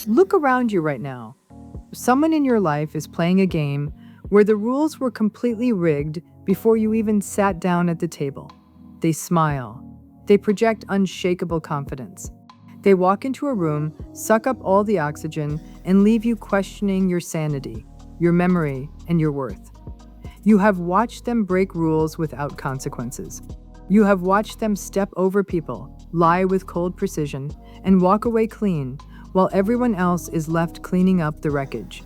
Look around you right now. Someone in your life is playing a game where the rules were completely rigged before you even sat down at the table. They smile. They project unshakable confidence. They walk into a room, suck up all the oxygen, and leave you questioning your sanity, your memory, and your worth. You have watched them break rules without consequences. You have watched them step over people, lie with cold precision, and walk away clean, while everyone else is left cleaning up the wreckage.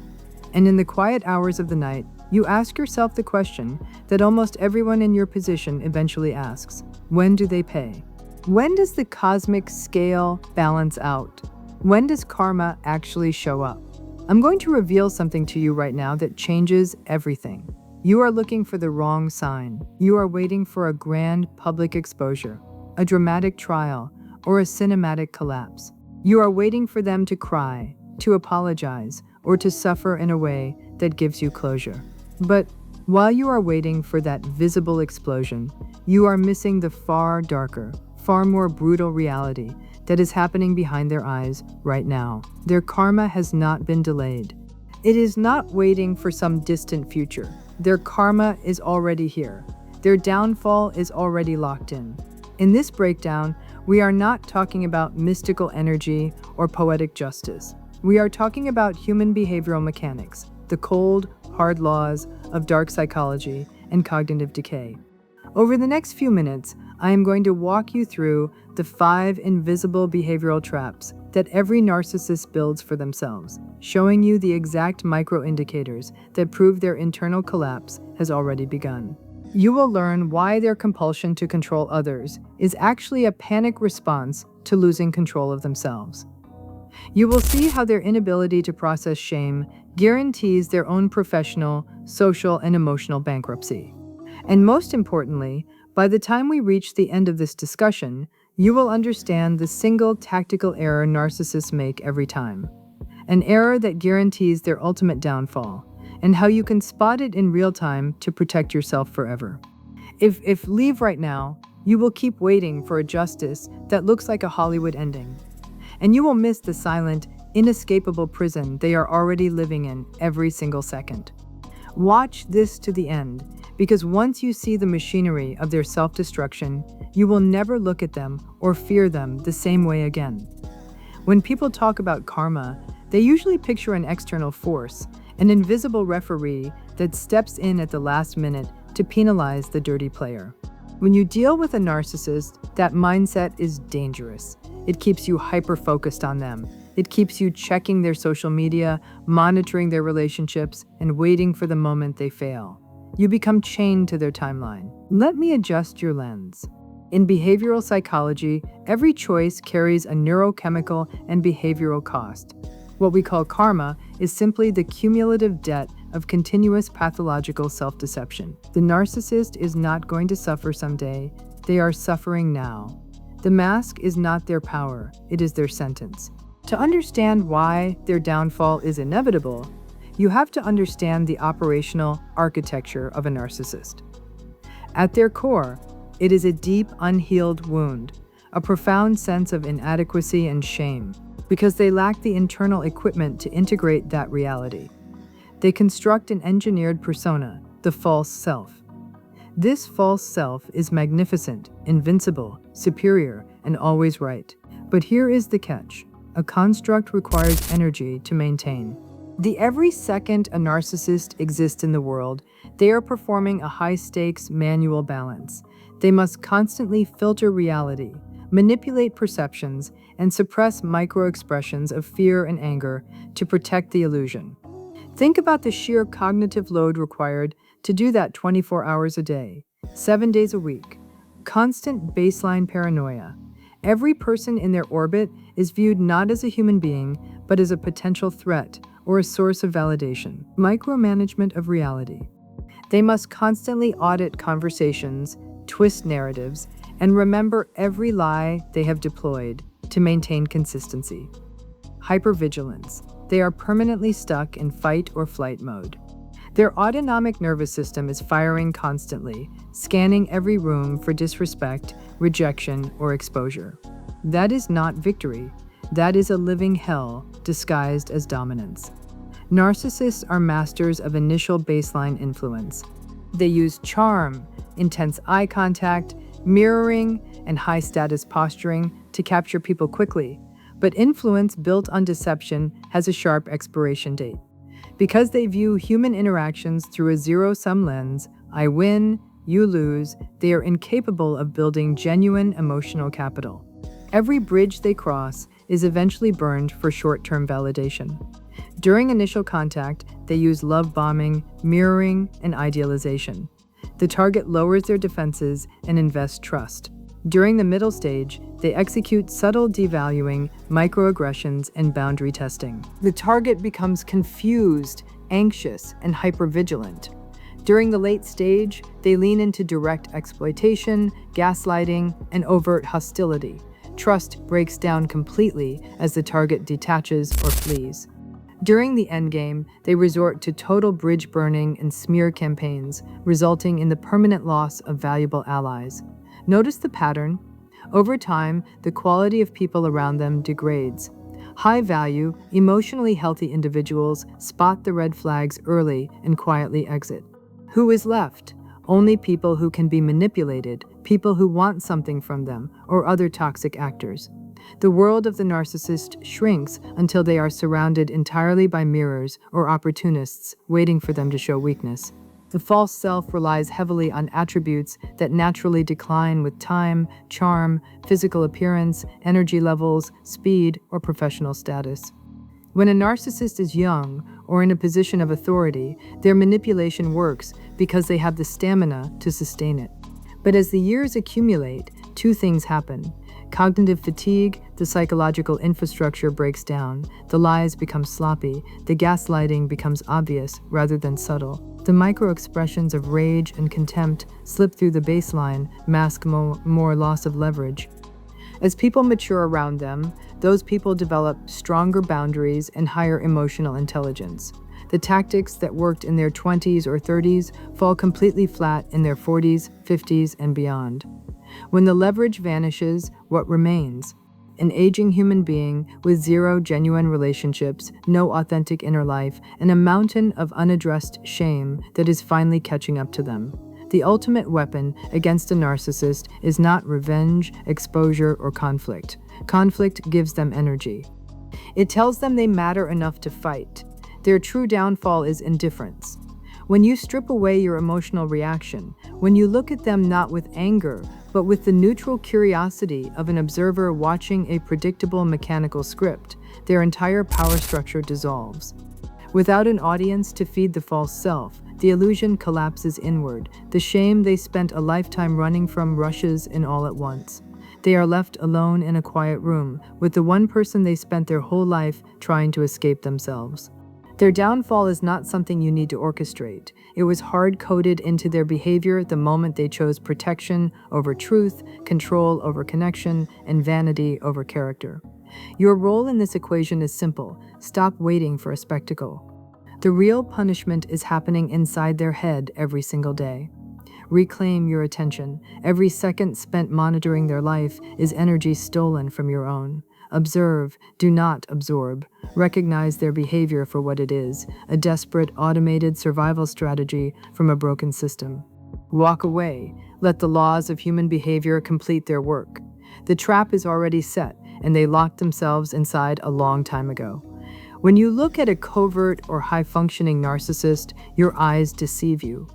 And in the quiet hours of the night, you ask yourself the question that almost everyone in your position eventually asks: when do they pay? When does the cosmic scale balance out? When does karma actually show up? I'm going to reveal something to you right now that changes everything. You are looking for the wrong sign. You are waiting for a grand public exposure, a dramatic trial, or a cinematic collapse. You are waiting for them to cry, to apologize, or to suffer in a way that gives you closure. But while you are waiting for that visible explosion, you are missing the far darker, far more brutal reality that is happening behind their eyes right now. Their karma has not been delayed. It is not waiting for some distant future. Their karma is already here. Their downfall is already locked in. In this breakdown, we are not talking about mystical energy or poetic justice. We are talking about human behavioral mechanics, the cold, hard laws of dark psychology and cognitive decay. Over the next few minutes, I am going to walk you through the 5 invisible behavioral traps that every narcissist builds for themselves, showing you the exact micro-indicators that prove their internal collapse has already begun. You will learn why their compulsion to control others is actually a panic response to losing control of themselves. You will see how their inability to process shame guarantees their own professional, social, and emotional bankruptcy. And most importantly, by the time we reach the end of this discussion, you will understand the single tactical error narcissists make every time. An error that guarantees their ultimate downfall, and how you can spot it in real time to protect yourself forever. If leave right now, you will keep waiting for a justice that looks like a Hollywood ending. And you will miss the silent, inescapable prison they are already living in every single second. Watch this to the end, because once you see the machinery of their self-destruction, you will never look at them or fear them the same way again. When people talk about karma, they usually picture an external force, an invisible referee that steps in at the last minute to penalize the dirty player. When you deal with a narcissist, that mindset is dangerous. It keeps you hyper-focused on them. It keeps you checking their social media, monitoring their relationships, and waiting for the moment they fail. You become chained to their timeline. Let me adjust your lens. In behavioral psychology, every choice carries a neurochemical and behavioral cost. What we call karma is simply the cumulative debt of continuous pathological self-deception. The narcissist is not going to suffer someday. They are suffering now. The mask is not their power, it is their sentence. To understand why their downfall is inevitable, you have to understand the operational architecture of a narcissist. At their core, it is a deep, unhealed wound, a profound sense of inadequacy and shame, because they lack the internal equipment to integrate that reality. They construct an engineered persona, the false self. This false self is magnificent, invincible, superior, and always right. But here is the catch. A construct requires energy to maintain. Every second a narcissist exists in the world, they are performing a high-stakes manual balance. They must constantly filter reality, manipulate perceptions, and suppress micro-expressions of fear and anger to protect the illusion. Think about the sheer cognitive load required to do that 24 hours a day, 7 days a week. Constant baseline paranoia. Every person in their orbit is viewed not as a human being, but as a potential threat or a source of validation. Micromanagement of reality. They must constantly audit conversations, twist narratives, and remember every lie they have deployed to maintain consistency. Hypervigilance. They are permanently stuck in fight or flight mode. Their autonomic nervous system is firing constantly, scanning every room for disrespect, rejection, or exposure. That is not victory. That is a living hell disguised as dominance. Narcissists are masters of initial baseline influence. They use charm, intense eye contact, mirroring, and high-status posturing to capture people quickly. But influence built on deception has a sharp expiration date. Because they view human interactions through a zero-sum lens, I win, you lose, they are incapable of building genuine emotional capital. Every bridge they cross is eventually burned for short-term validation. During initial contact, they use love bombing, mirroring, and idealization. The target lowers their defenses and invests trust. During the middle stage, they execute subtle devaluing, microaggressions, and boundary testing. The target becomes confused, anxious, and hypervigilant. During the late stage, they lean into direct exploitation, gaslighting, and overt hostility. Trust breaks down completely as the target detaches or flees. During the endgame, they resort to total bridge burning and smear campaigns, resulting in the permanent loss of valuable allies. Notice the pattern. Over time, the quality of people around them degrades. High-value, emotionally healthy individuals spot the red flags early and quietly exit. Who is left? Only people who can be manipulated, people who want something from them, or other toxic actors. The world of the narcissist shrinks until they are surrounded entirely by mirrors or opportunists waiting for them to show weakness. The false self relies heavily on attributes that naturally decline with time, charm, physical appearance, energy levels, speed, or professional status. When a narcissist is young or in a position of authority, their manipulation works because they have the stamina to sustain it. But as the years accumulate, two things happen. Cognitive fatigue, the psychological infrastructure breaks down, the lies become sloppy, the gaslighting becomes obvious rather than subtle. The micro-expressions of rage and contempt slip through the baseline, mask more loss of leverage. As people mature around them, those people develop stronger boundaries and higher emotional intelligence. The tactics that worked in their 20s or 30s fall completely flat in their 40s, 50s, and beyond. When the leverage vanishes, what remains? An aging human being with zero genuine relationships, no authentic inner life, and a mountain of unaddressed shame that is finally catching up to them. The ultimate weapon against a narcissist is not revenge, exposure, or conflict. Conflict gives them energy. It tells them they matter enough to fight. Their true downfall is indifference. When you strip away your emotional reaction, when you look at them not with anger, but with the neutral curiosity of an observer watching a predictable mechanical script, their entire power structure dissolves. Without an audience to feed the false self, the illusion collapses inward. The shame they spent a lifetime running from rushes in all at once. They are left alone in a quiet room with the one person they spent their whole life trying to escape themselves. Their downfall is not something you need to orchestrate. It was hard-coded into their behavior the moment they chose protection over truth, control over connection, and vanity over character. Your role in this equation is simple. Stop waiting for a spectacle. The real punishment is happening inside their head every single day. Reclaim your attention. Every second spent monitoring their life is energy stolen from your own. Observe, do not absorb. Recognize their behavior for what it is, a desperate, automated survival strategy from a broken system. Walk away. Let the laws of human behavior complete their work. The trap is already set, and they locked themselves inside a long time ago. When you look at a covert or high-functioning narcissist, your eyes deceive you.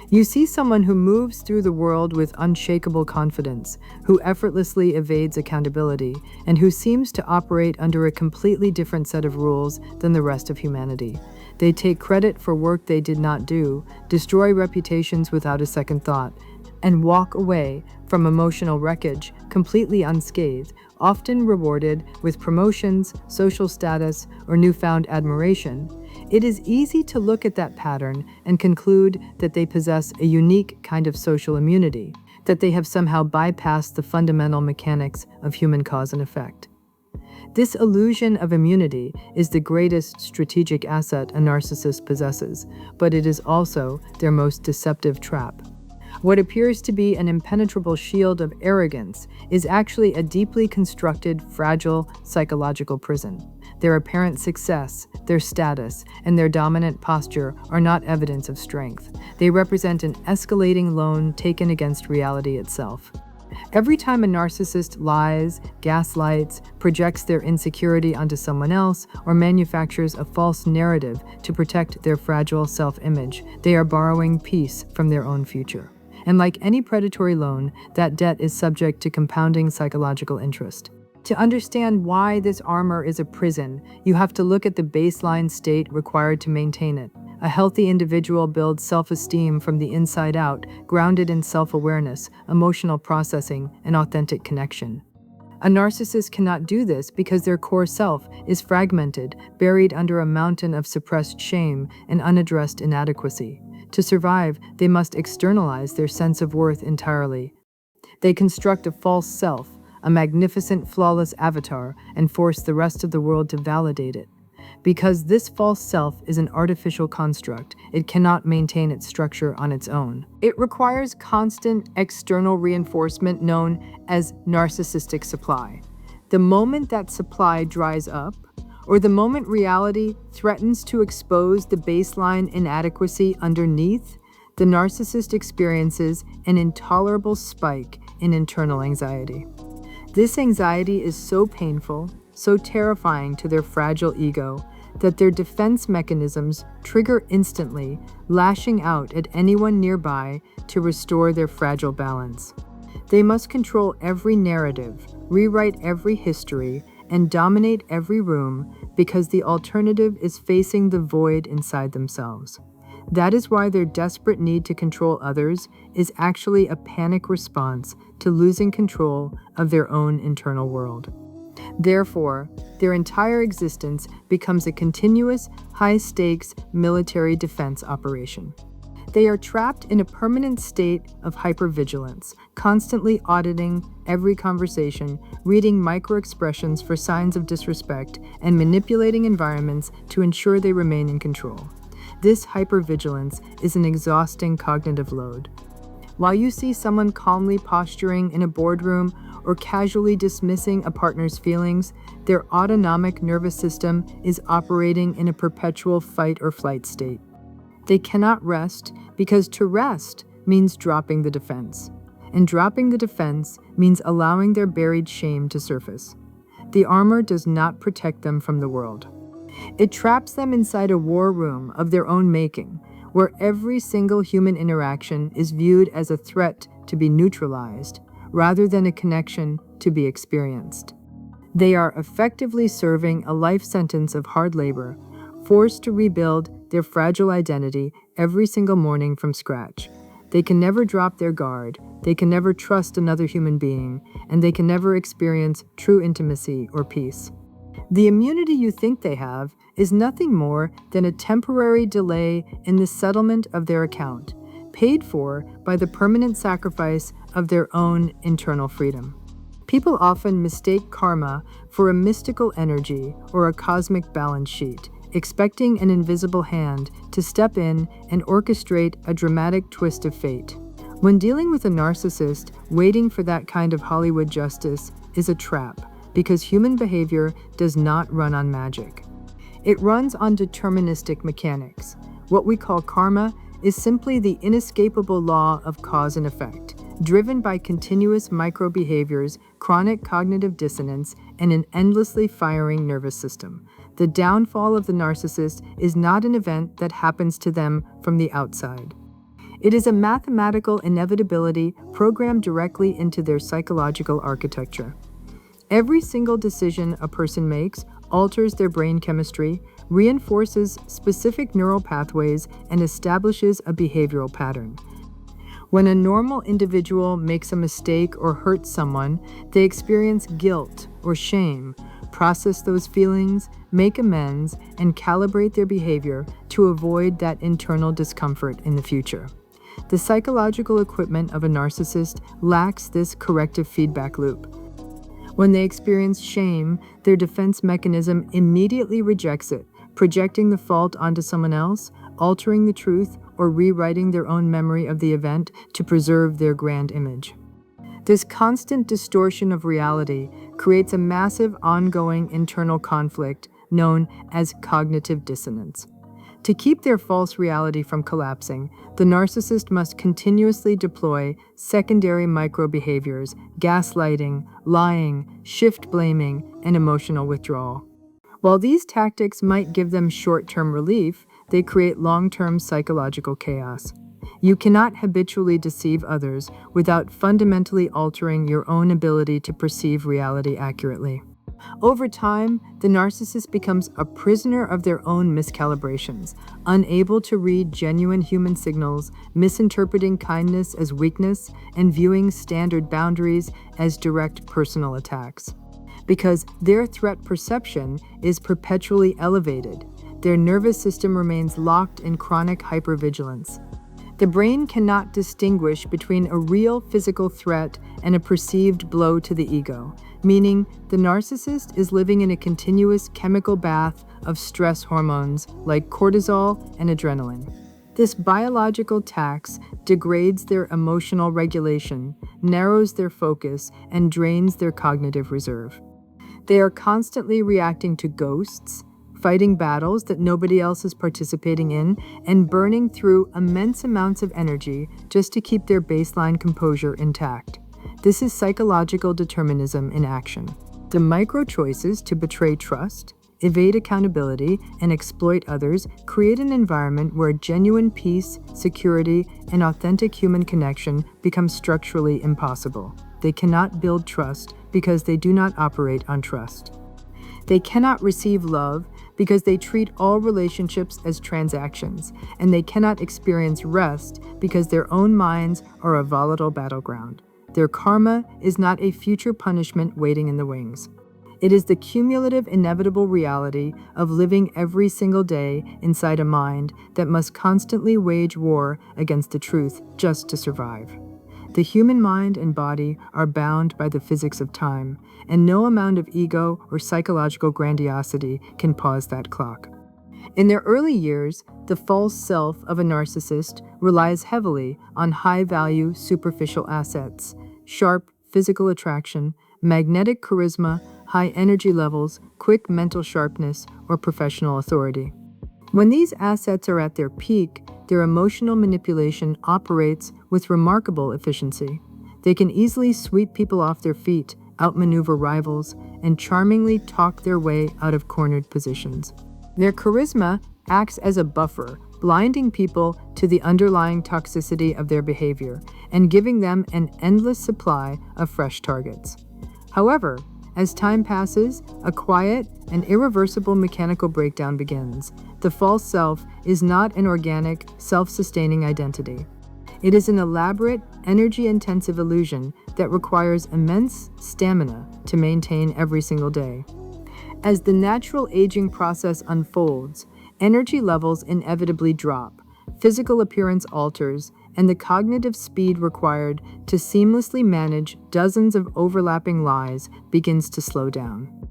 You see someone who moves through the world with unshakable confidence, who effortlessly evades accountability, and who seems to operate under a completely different set of rules than the rest of humanity. They take credit for work they did not do, destroy reputations without a second thought, and walk away from emotional wreckage completely unscathed, often rewarded with promotions, social status, or newfound admiration. It is easy to look at that pattern and conclude that they possess a unique kind of social immunity, that they have somehow bypassed the fundamental mechanics of human cause and effect. This illusion of immunity is the greatest strategic asset a narcissist possesses, but it is also their most deceptive trap. What appears to be an impenetrable shield of arrogance is actually a deeply constructed, fragile psychological prison. Their apparent success, their status, and their dominant posture are not evidence of strength. They represent an escalating loan taken against reality itself. Every time a narcissist lies, gaslights, projects their insecurity onto someone else, or manufactures a false narrative to protect their fragile self-image, they are borrowing peace from their own future. And like any predatory loan, that debt is subject to compounding psychological interest. To understand why this armor is a prison, you have to look at the baseline state required to maintain it. A healthy individual builds self-esteem from the inside out, grounded in self-awareness, emotional processing, and authentic connection. A narcissist cannot do this because their core self is fragmented, buried under a mountain of suppressed shame and unaddressed inadequacy. To survive, they must externalize their sense of worth entirely. They construct a false self, a magnificent, flawless avatar, and force the rest of the world to validate it. Because this false self is an artificial construct, it cannot maintain its structure on its own. It requires constant external reinforcement known as narcissistic supply. The moment that supply dries up, or the moment reality threatens to expose the baseline inadequacy underneath, the narcissist experiences an intolerable spike in internal anxiety. This anxiety is so painful, so terrifying to their fragile ego, that their defense mechanisms trigger instantly, lashing out at anyone nearby to restore their fragile balance. They must control every narrative, rewrite every history, and dominate every room because the alternative is facing the void inside themselves. That is why their desperate need to control others is actually a panic response to losing control of their own internal world. Therefore, their entire existence becomes a continuous, high-stakes military defense operation. They are trapped in a permanent state of hypervigilance, constantly auditing every conversation, reading micro-expressions for signs of disrespect, and manipulating environments to ensure they remain in control. This hypervigilance is an exhausting cognitive load. While you see someone calmly posturing in a boardroom or casually dismissing a partner's feelings, their autonomic nervous system is operating in a perpetual fight or flight state. They cannot rest because to rest means dropping the defense. And dropping the defense means allowing their buried shame to surface. The armor does not protect them from the world. It traps them inside a war room of their own making, where every single human interaction is viewed as a threat to be neutralized, rather than a connection to be experienced. They are effectively serving a life sentence of hard labor, forced to rebuild their fragile identity every single morning from scratch. They can never drop their guard, they can never trust another human being, and they can never experience true intimacy or peace. The immunity you think they have is nothing more than a temporary delay in the settlement of their account, paid for by the permanent sacrifice of their own internal freedom. People often mistake karma for a mystical energy or a cosmic balance sheet, expecting an invisible hand to step in and orchestrate a dramatic twist of fate. When dealing with a narcissist, waiting for that kind of Hollywood justice is a trap, because human behavior does not run on magic. It runs on deterministic mechanics. What we call karma is simply the inescapable law of cause and effect, driven by continuous micro-behaviors, chronic cognitive dissonance, and an endlessly firing nervous system. The downfall of the narcissist is not an event that happens to them from the outside. It is a mathematical inevitability programmed directly into their psychological architecture. Every single decision a person makes alters their brain chemistry, reinforces specific neural pathways, and establishes a behavioral pattern. When a normal individual makes a mistake or hurts someone, they experience guilt or shame, process those feelings, make amends, and calibrate their behavior to avoid that internal discomfort in the future. The psychological equipment of a narcissist lacks this corrective feedback loop. When they experience shame, their defense mechanism immediately rejects it, projecting the fault onto someone else, altering the truth or rewriting their own memory of the event to preserve their grand image. This constant distortion of reality creates a massive ongoing internal conflict known as cognitive dissonance. To keep their false reality from collapsing, the narcissist must continuously deploy secondary micro-behaviors, gaslighting, lying, shift blaming, and emotional withdrawal. While these tactics might give them short-term relief, they create long-term psychological chaos. You cannot habitually deceive others without fundamentally altering your own ability to perceive reality accurately. Over time, the narcissist becomes a prisoner of their own miscalibrations, unable to read genuine human signals, misinterpreting kindness as weakness, and viewing standard boundaries as direct personal attacks. Because their threat perception is perpetually elevated, their nervous system remains locked in chronic hypervigilance. The brain cannot distinguish between a real physical threat and a perceived blow to the ego, meaning the narcissist is living in a continuous chemical bath of stress hormones like cortisol and adrenaline. This biological tax degrades their emotional regulation, narrows their focus, and drains their cognitive reserve. They are constantly reacting to ghosts, fighting battles that nobody else is participating in, and burning through immense amounts of energy just to keep their baseline composure intact. This is psychological determinism in action. The micro-choices to betray trust, evade accountability, and exploit others create an environment where genuine peace, security, and authentic human connection become structurally impossible. They cannot build trust because they do not operate on trust. They cannot receive love because they treat all relationships as transactions, and they cannot experience rest because their own minds are a volatile battleground. Their karma is not a future punishment waiting in the wings. It is the cumulative inevitable reality of living every single day inside a mind that must constantly wage war against the truth just to survive. The human mind and body are bound by the physics of time, and no amount of ego or psychological grandiosity can pause that clock. In their early years, the false self of a narcissist relies heavily on high-value superficial assets, sharp physical attraction, magnetic charisma, high energy levels, quick mental sharpness, or professional authority. When these assets are at their peak, their emotional manipulation operates with remarkable efficiency. They can easily sweep people off their feet, outmaneuver rivals, and charmingly talk their way out of cornered positions. Their charisma acts as a buffer, blinding people to the underlying toxicity of their behavior and giving them an endless supply of fresh targets. However, as time passes, a quiet and irreversible mechanical breakdown begins. The false self is not an organic, self-sustaining identity. It is an elaborate, energy-intensive illusion that requires immense stamina to maintain every single day. As the natural aging process unfolds, energy levels inevitably drop, physical appearance alters, and the cognitive speed required to seamlessly manage dozens of overlapping lies begins to slow down.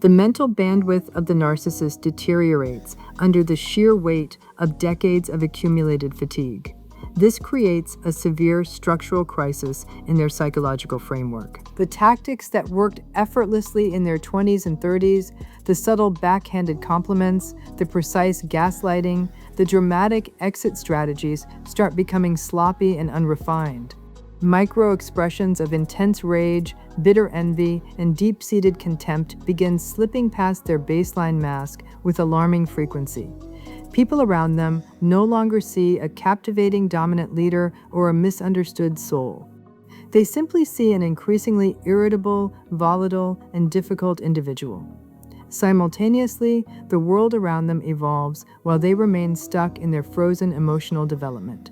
The mental bandwidth of the narcissist deteriorates under the sheer weight of decades of accumulated fatigue. This creates a severe structural crisis in their psychological framework. The tactics that worked effortlessly in their 20s and 30s, the subtle backhanded compliments, the precise gaslighting, the dramatic exit strategies start becoming sloppy and unrefined. Micro-expressions of intense rage, bitter envy, and deep-seated contempt begin slipping past their baseline mask with alarming frequency. People around them no longer see a captivating dominant leader or a misunderstood soul. They simply see an increasingly irritable, volatile, and difficult individual. Simultaneously, the world around them evolves while they remain stuck in their frozen emotional development.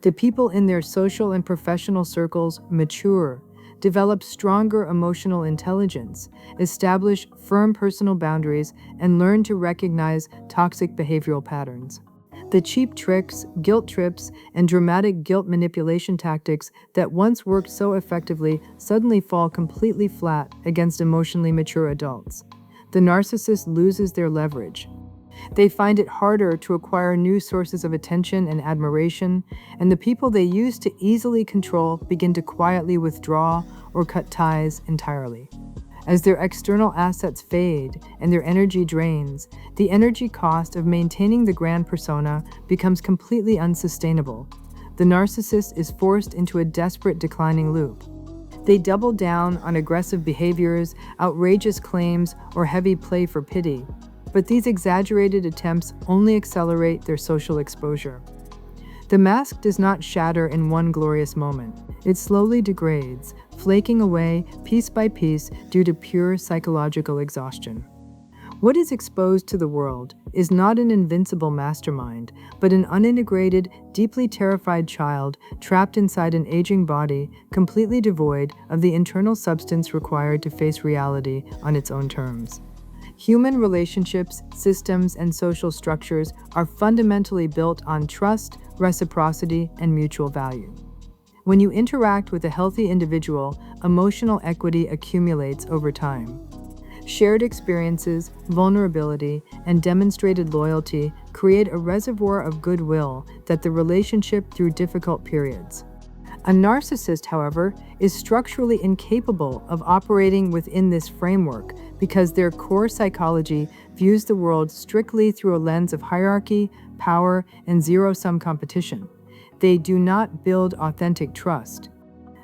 The people in their social and professional circles mature, develop stronger emotional intelligence, establish firm personal boundaries, and learn to recognize toxic behavioral patterns. The cheap tricks, guilt trips, and dramatic guilt manipulation tactics that once worked so effectively suddenly fall completely flat against emotionally mature adults. The narcissist loses their leverage. They find it harder to acquire new sources of attention and admiration, and the people they used to easily control begin to quietly withdraw or cut ties entirely. As their external assets fade and their energy drains, the energy cost of maintaining the grand persona becomes completely unsustainable. The narcissist is forced into a desperate declining loop. They double down on aggressive behaviors, outrageous claims, or heavy play for pity. But these exaggerated attempts only accelerate their social exposure. The mask does not shatter in one glorious moment. It slowly degrades, flaking away piece by piece due to pure psychological exhaustion. What is exposed to the world is not an invincible mastermind, but an unintegrated, deeply terrified child trapped inside an aging body, completely devoid of the internal substance required to face reality on its own terms. Human relationships, systems, and social structures are fundamentally built on trust, reciprocity, and mutual value. When you interact with a healthy individual, emotional equity accumulates over time. Shared experiences, vulnerability, and demonstrated loyalty create a reservoir of goodwill that the relationship through difficult periods. A narcissist, however, is structurally incapable of operating within this framework because their core psychology views the world strictly through a lens of hierarchy, power, and zero-sum competition. They do not build authentic trust.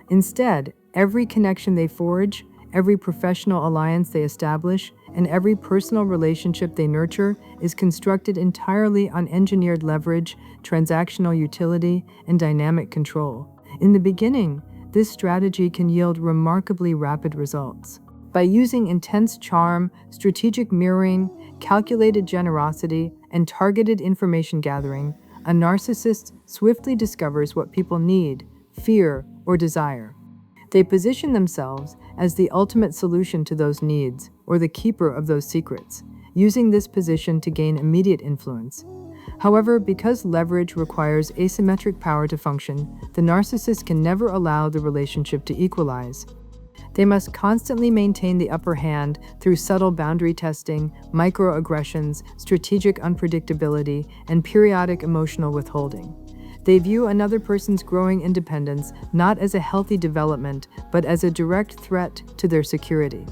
Instead, every connection they forge, every professional alliance they establish, and every personal relationship they nurture is constructed entirely on engineered leverage, transactional utility, and dynamic control. In the beginning, this strategy can yield remarkably rapid results. By using intense charm, strategic mirroring, calculated generosity, and targeted information gathering, a narcissist swiftly discovers what people need, fear, or desire. They position themselves as the ultimate solution to those needs, or the keeper of those secrets, using this position to gain immediate influence. However, because leverage requires asymmetric power to function, the narcissist can never allow the relationship to equalize. They must constantly maintain the upper hand through subtle boundary testing, microaggressions, strategic unpredictability, and periodic emotional withholding. They view another person's growing independence not as a healthy development, but as a direct threat to their security.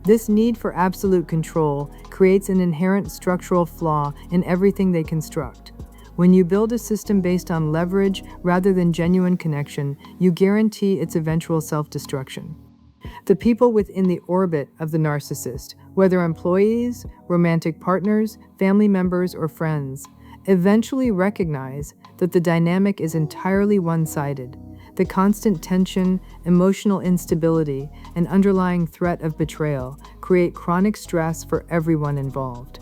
This need for absolute control creates an inherent structural flaw in everything they construct. When you build a system based on leverage rather than genuine connection, you guarantee its eventual self-destruction. The people within the orbit of the narcissist, whether employees, romantic partners, family members, or friends, eventually recognize that the dynamic is entirely one-sided. The constant tension, emotional instability, and underlying threat of betrayal create chronic stress for everyone involved.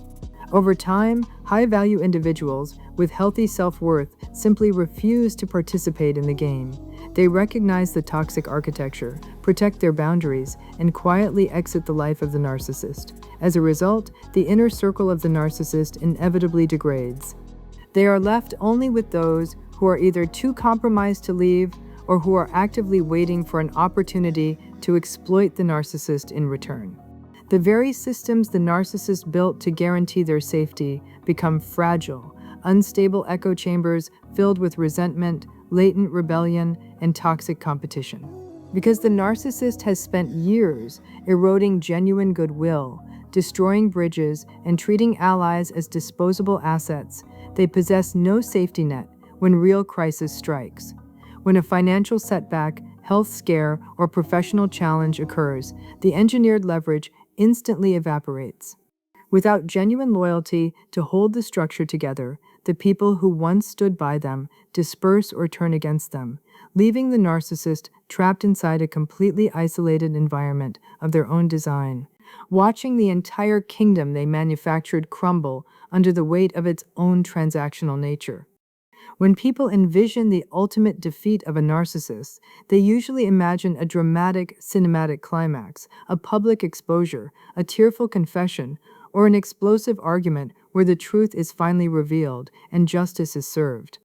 Over time, high-value individuals with healthy self-worth simply refuse to participate in the game. They recognize the toxic architecture, protect their boundaries, and quietly exit the life of the narcissist. As a result, the inner circle of the narcissist inevitably degrades. They are left only with those who are either too compromised to leave or who are actively waiting for an opportunity to exploit the narcissist in return. The very systems the narcissist built to guarantee their safety become fragile, unstable echo chambers filled with resentment, latent rebellion, and toxic competition. Because the narcissist has spent years eroding genuine goodwill, destroying bridges, and treating allies as disposable assets, they possess no safety net when real crisis strikes. When a financial setback, health scare, or professional challenge occurs, the engineered leverage instantly evaporates. Without genuine loyalty to hold the structure together, the people who once stood by them disperse or turn against them, leaving the narcissist trapped inside a completely isolated environment of their own design, watching the entire kingdom they manufactured crumble under the weight of its own transactional nature. When people envision the ultimate defeat of a narcissist, they usually imagine a dramatic, cinematic climax, a public exposure, a tearful confession, or an explosive argument where the truth is finally revealed and justice is served.